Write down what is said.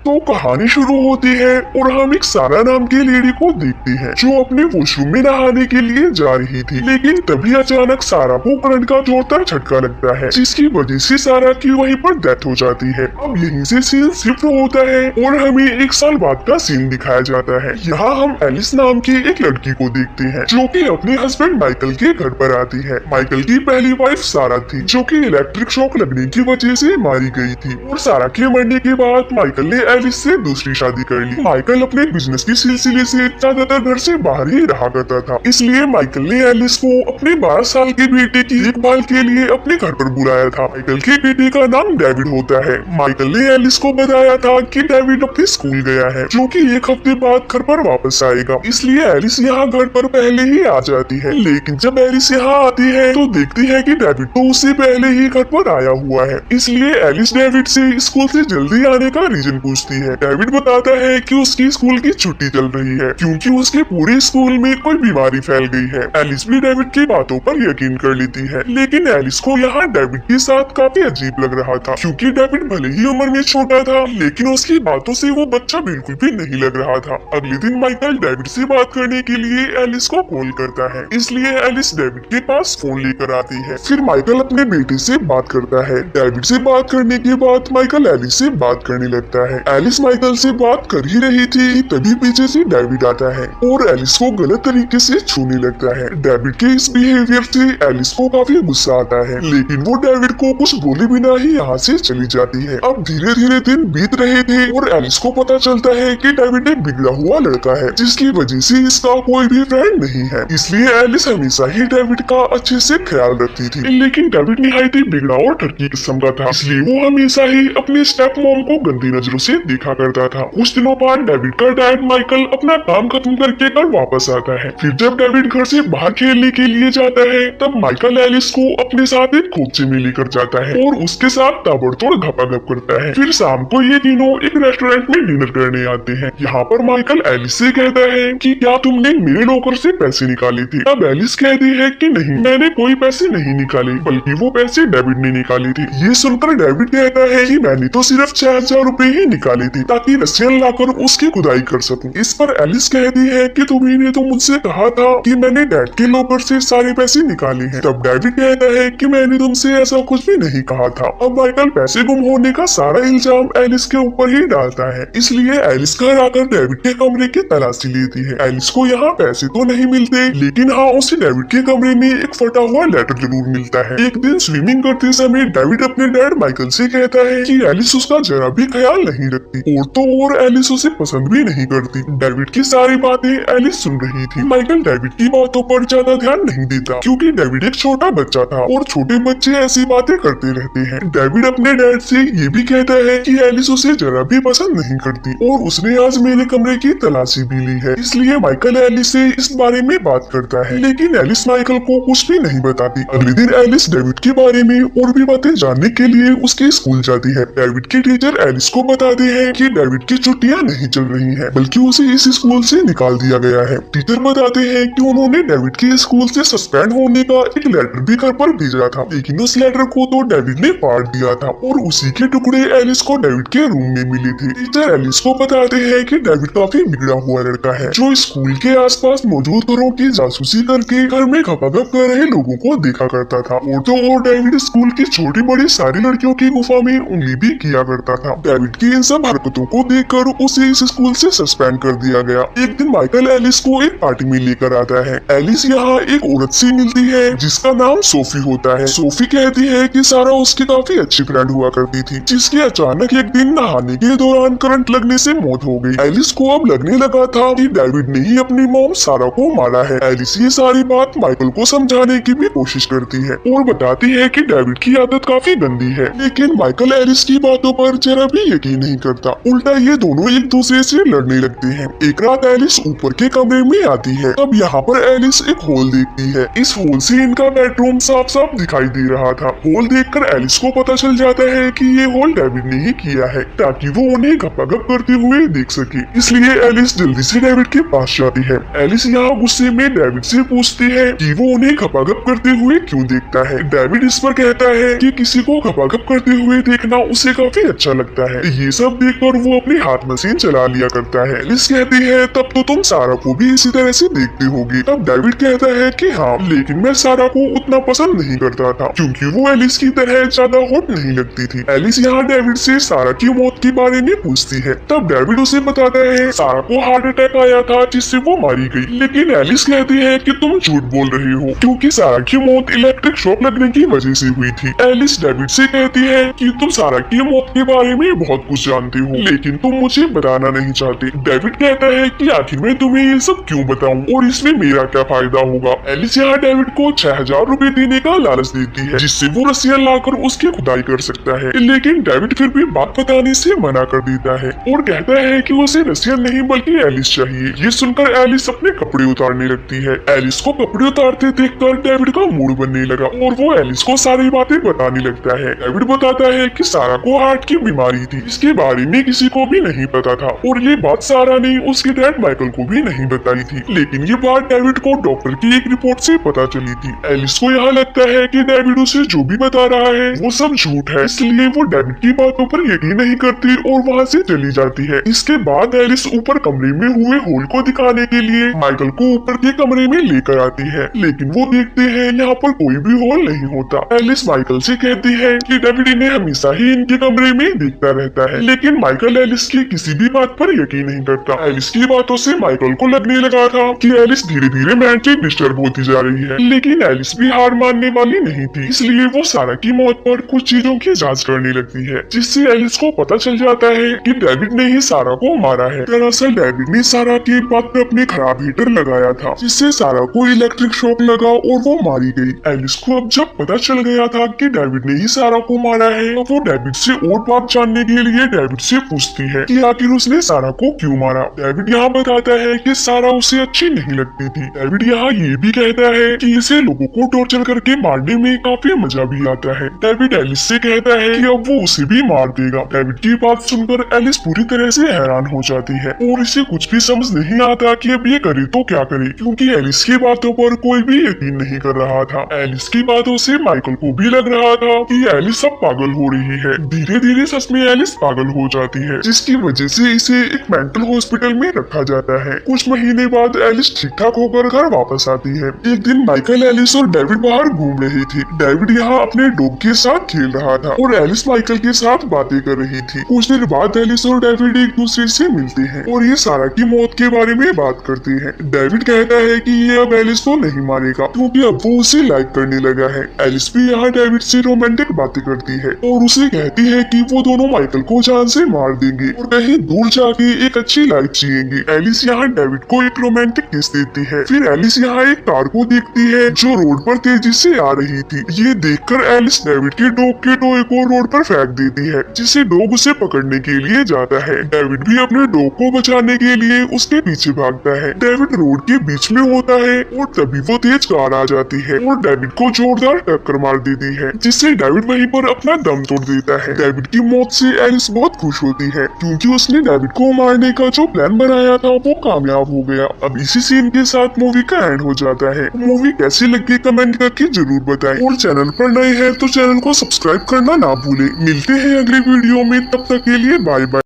तो कहानी शुरू होती है और हम एक सारा नाम की लेडी को देखते हैं जो अपने वॉशरूम में नहाने के लिए जा रही थी। लेकिन तभी अचानक सारा को करंट का जोरदार झटका लगता है जिसकी वजह से सारा की वहीं पर डेथ हो जाती है। अब यहीं से सीन शिफ्ट होता है और हमें 1 साल बाद का सीन दिखाया जाता है। यहाँ हम एलिस नाम की एक लड़की को देखते हैं जो कि अपने हस्बैंड माइकल के घर पर आती है। माइकल की पहली वाइफ सारा थी जो कि इलेक्ट्रिक शॉक लगने की वजह से मारी गई थी और सारा के मरने के बाद माइकल ने एलिस से दूसरी शादी कर ली। माइकल अपने बिजनेस के सिलसिले से ज्यादातर घर से बाहर ही रहा करता था, इसलिए माइकल ने एलिस को अपने 12 साल के बेटे की देखभाल के लिए अपने घर पर बुलाया था। माइकल के बेटे का नाम डेविड होता है। माइकल ने एलिस को बताया था कि डेविड अपने स्कूल गया है जो कि 1 हफ्ते बाद घर पर वापस आएगा, इसलिए एलिस यहाँ घर पर पहले ही आ जाती है। लेकिन जब एलिस यहाँ आती है तो देखती है कि डेविड तो उससे पहले ही घर पर आया हुआ है, इसलिए एलिस डेविड से स्कूल से जल्दी आने का रीजन पूछती है। डेविड बताता है कि उसकी स्कूल की छुट्टी चल रही है क्योंकि उसके पूरे स्कूल में कोई बीमारी फैल गई है। एलिस भी डेविड की बातों पर यकीन कर लेती है, लेकिन एलिस को यहाँ डेविड के साथ काफी अजीब लग रहा था क्योंकि डेविड भले ही उम्र में छोटा था लेकिन उसकी बातों से वो बच्चा बिल्कुल भी नहीं लग रहा था। अगले दिन माइकल डेविड से बात करने के लिए एलिस को कॉल करता है, इसलिए एलिस डेविड के पास फोन लेकर आती है। फिर माइकल अपने बेटे से बात करता है। डेविड से बात करने के बाद माइकल एलिस से बात करने लगता है। एलिस माइकल से बात कर ही रही थी तभी पीछे से डेविड आता है और एलिस को गलत तरीके से छूने लगता है। डेविड के इस बिहेवियर से एलिस को काफी गुस्सा आता है, लेकिन वो डेविड को कुछ बोले बिना ही यहाँ से चली जाती है। अब धीरे धीरे दिन बीत रहे थे और एलिस को पता चलता है कि डेविड एक बिगड़ा हुआ लड़का है जिसकी वजह से इसका कोई भी फ्रेंड नहीं है, इसलिए एलिस हमेशा ही डेविड का अच्छे से ख्याल रखती थी। लेकिन डेविड निहायत ही बिगड़ा और ठरकी किस्म का था, इसलिए वो हमेशा ही अपने स्टेप मॉम को गंदी नजरों से देखा करता था। कुछ दिनों बाद डेविड का डैड माइकल अपना काम खत्म करके घर वापस आता है। फिर जब डेविड घर से बाहर खेलने के लिए जाता है तब माइकल एलिस को अपने साथ एक खोपचे में लेकर जाता है और उसके साथ ताबड़तोड़ घपाघप करता है। फिर शाम को ये तीनों एक रेस्टोरेंट में डिनर करने आते हैं। यहाँ पर माइकल एलिस से कहता है कि क्या तुमने मेरे लॉकर से पैसे निकाले थे? अब एलिस कहती है कि नहीं, मैंने कोई पैसे नहीं निकाले, बल्कि वो पैसे डेविड ने निकाले थे। ये सुनकर डेविड कहता है कि मैंने तो सिर्फ 6000 रुपए ही निकाले थे ताकि रस्सियां लाकर उसकी खुदाई कर सकूं। इस पर एलिस कहती है कि तुम्ही तो मुझसे कहा था कि मैंने डैड के लॉकर से सारे पैसे निकाले हैं। तब डेविड कहता है कि मैंने तुमसे ऐसा कुछ भी नहीं कहा था। अब माइकल पैसे गुम होने का सारा इल्जाम एलिस के ऊपर ही डालता है, इसलिए एलिस घर आकर डेविड के कमरे की तलाशी लेती है। एलिस को यहाँ पैसे तो नहीं मिलते, लेकिन हाँ उसे डेविड के कमरे में एक फटा हुआ लेटर जरूर मिलता है। एक दिन स्विमिंग करते समय डेविड अपने डैड माइकल से कहता है कि एलिस उसका जरा भी ख्याल नहीं रखती और तो और एलिस उसे पसंद भी नहीं करती। डेविड की सारी बातें एलिस सुन रही थी। माइकल डेविड की बातों पर ज्यादा ध्यान नहीं देता क्योंकि डेविड एक छोटा बच्चा था और छोटे बच्चे ऐसी बातें करते रहते हैं। डेविड अपने डैड से ये भी कहता है कि एलिस उसे जरा भी पसंद नहीं करती और उसने आज मेरे कमरे की तलाशी भी ली है, इसलिए माइकल एलिस से इस बारे में बात करता है, लेकिन एलिस माइकल को कुछ भी नहीं बताती। अगले दिन एलिस डेविड के बारे में और भी बातें जानने के लिए उसके स्कूल जाती है। डेविड के टीचर एलिस को बताते हैं कि डेविड की छुट्टियां नहीं चल रही हैं, बल्कि उसे इस स्कूल से निकाल दिया गया है। टीचर बताते हैं कि उन्होंने डेविड के स्कूल से सस्पेंड होने का एक लेटर भी घर पर भेजा था, लेकिन उस लेटर को तो डेविड ने फाड़ दिया था और उसी के टुकड़े एलिस को डेविड के रूम में मिले थे। टीचर एलिस को बताते हैं कि डेविड काफी बिगड़ा हुआ लड़का है जो स्कूल के आसपास मौजूद घरों की जासूसी करके घर में घपाघप कर रहे लोगों को देखा करता था और तो और डेविड स्कूल की छोटी बड़ी सारी लड़कियों की गुफा में उंगली भी किया करता था। डेविड की इन सब हरकतों को देखकर उसे इस स्कूल से सस्पेंड कर दिया गया। एक दिन माइकल एलिस को एक पार्टी में लेकर आता है। एलिस यहाँ एक औरत से मिलती है जिसका नाम सोफी होता है। सोफी कहती है कि सारा उसकी काफी अच्छी फ्रेंड हुआ करती थी जिसकी अचानक एक दिन नहाने के दौरान करंट लगने से मौत हो गई। एलिस को अब लगने लगा था कि डेविड ने ही अपनी मॉम सारा को मारा है। एलिस ये सारी बात माइकल को समझाने की भी कोशिश करती है और बताती है कि डेविड की आदत काफी गंदी है, लेकिन माइकल एलिस की बातों पर जरा भी यकीन नहीं करता। उल्टा ये दोनों एक दूसरे से लड़ने लगते हैं। एक रात एलिस ऊपर के कमरे में आती है। तब यहाँ पर एलिस एक होल देखती है। इस होल से इनका बेडरूम साफ साफ दिखाई दे रहा था। होल देखकर एलिस को पता चल जाता है कि ये होल डेविड ने ही किया है ताकि वो उन्हें घपाघप करते हुए देख सके, इसलिए एलिस जल्दी से डेविड के पास जाती है। एलिस यहाँ गुस्से में डेविड से पूछती है कि वो उन्हें घपाघप करते हुए क्यों देखता है। डेविड इस पर कहता है कि किसी को घपाघप करते हुए देखना उसे काफी अच्छा लगता है। ये सब सब देखकर वो अपनी हाथ मशीन चला लिया करता है। एलिस कहती है तब तो तुम सारा को भी इसी तरह से देखती होगी। तब डेविड कहता है कि हाँ, लेकिन मैं सारा को उतना पसंद नहीं करता था क्योंकि वो एलिस की तरह ज्यादा हॉट नहीं लगती थी। एलिस यहाँ डेविड से सारा की मौत के बारे में पूछती है। तब डेविड उसे बताता है सारा को हार्ट अटैक आया था जिससे वो मारी गई। लेकिन एलिस कहती है कि तुम झूठ बोल रहे हो क्योंकि सारा की मौत इलेक्ट्रिक शॉक लगने की वजह से हुई थी। एलिस डेविड से कहती है कि तुम सारा की मौत के बारे में बहुत कुछ जानते हो लेकिन तुम मुझे बताना नहीं चाहते। डेविड कहता है कि आखिर मैं तुम्हें ये सब क्यों बताऊं और इसमें मेरा क्या फायदा होगा। एलिस यहाँ डेविड को 6000 रुपए देने का लालच देती है जिससे वो रस्सियां लाकर उसकी खुदाई कर सकता है। लेकिन डेविड फिर भी बात बताने से मना कर देता है और कहता है कि उसे रस्सियां नहीं बल्कि एलिस चाहिए। ये सुनकर एलिस अपने कपड़े उतारने लगती है। एलिस को कपड़े उतारते देखकर डेविड का मूड बनने लगा और वो एलिस को सारी बातें बताने लगता है। डेविड बताता है कि सारा को हार्ट की बीमारी थी, इसके बारे में किसी को भी नहीं पता था और ये बात सारा ने उसके डैड माइकल को भी नहीं बताई थी। लेकिन ये बात डेविड को डॉक्टर की एक रिपोर्ट से पता चली थी। एलिस को यहाँ लगता है कि डेविड उसे जो भी बता रहा है वो सब झूठ है, इसलिए वो डेविड की बातों पर यकीन नहीं करती और वहाँ से चली जाती है। इसके बाद एलिस ऊपर कमरे में हुए होल को दिखाने के लिए माइकल को ऊपर के कमरे में लेकर आती है। लेकिन वो देखते हैं यहाँ पर कोई भी होल नहीं होता। एलिस माइकल से कहती है कि डेविड इन्हें हमेशा ही इनके कमरे में देखता रहता है। लेकिन माइकल एलिस की किसी भी बात पर यकीन नहीं करता। एलिस की बातों से माइकल को लगने लगा था कि एलिस धीरे धीरे मेंटली डिस्टर्ब होती जा रही है। लेकिन एलिस भी हार मानने वाली नहीं थी, इसलिए वो सारा की मौत पर कुछ चीजों की जांच करने लगती है जिससे एलिस को पता चल जाता है कि डेविड ने ही सारा को मारा है। दरअसल डेविड ने सारा की बात पर अपने खराब हीटर लगाया था जिससे सारा को इलेक्ट्रिक शॉक लगा और वो मारी गई। एलिस को अब जब पता चल गया था कि डेविड ने ही सारा को मारा है तो वो डेविड से और बात जानने के लिए डेविड से पूछती है कि आखिर उसने सारा को क्यों मारा। डेविड यहाँ बताता है कि सारा उसे अच्छी नहीं लगती थी। डेविड यहाँ ये भी कहता है कि इसे लोगों को टॉर्चर करके मारने में काफी मजा भी आता है। डेविड एलिस से कहता है कि अब वो उसे भी मार देगा। डेविड की बात सुनकर एलिस पूरी तरह से हैरान हो जाती है और इसे कुछ भी समझ नहीं आता कि अब ये करे तो क्या करे क्योंकि एलिस की बातों पर कोई भी यकीन नहीं कर रहा था। एलिस की बातों से माइकल को भी लग रहा था कि एलिस अब पागल हो रही है। धीरे धीरे सच में एलिस पागल हो जाती है जिसकी वजह से इसे एक मेंटल हॉस्पिटल में रखा जाता है। कुछ महीने बाद एलिस ठीक ठाक होकर घर वापस आती है। एक दिन माइकल, एलिस और डेविड बाहर घूम रहे थे। डेविड यहाँ अपने डॉग के साथ खेल रहा था और एलिस माइकल के साथ बातें कर रही थी। कुछ देर बाद एलिस और डेविड एक दूसरे से मिलते हैं और ये सारा की मौत के बारे में बात करते हैं। डेविड कहता है कि ये अब एलिस को नहीं मारेगा क्योंकि अब वो उसे लाइक करने लगा है। एलिस भी यहाँ डेविड से रोमांटिक बातें करती है और उसे कहती है कि वो दोनों माइकल को जान से मार देंगे और कहीं दूर जाके एक अच्छी लाइफ जिएंगे। एलिस यहाँ डेविड को एक रोमांटिक किस देती है। फिर एलिस यहाँ एक कार को देखती है जो रोड पर तेजी से आ रही थी। ये देखकर एलिस डेविड के डॉग के टॉय को रोड पर फेंक देती है जिससे डॉग उसे पकड़ने के लिए जाता है। डेविड भी अपने डॉग को बचाने के लिए उसके पीछे भागता है। डेविड रोड के बीच में होता है और तभी वो तेज कार आ जाती है और डेविड को जोरदार टक्कर मार देती है जिससे डेविड वहीं पर अपना दम तोड़ देता है। डेविड की मौत से एलिस बहुत खुश होती है क्योंकि उसने डेविड को मारने का जो प्लान बनाया था वो कामयाब हो गया। अब इसी सीन के साथ मूवी का एंड हो जाता है। मूवी कैसी लगी कमेंट करके जरूर बताएं और चैनल पर नए हैं तो चैनल को सब्सक्राइब करना ना भूलें। मिलते हैं अगले वीडियो में, तब तक के लिए बाय बाय।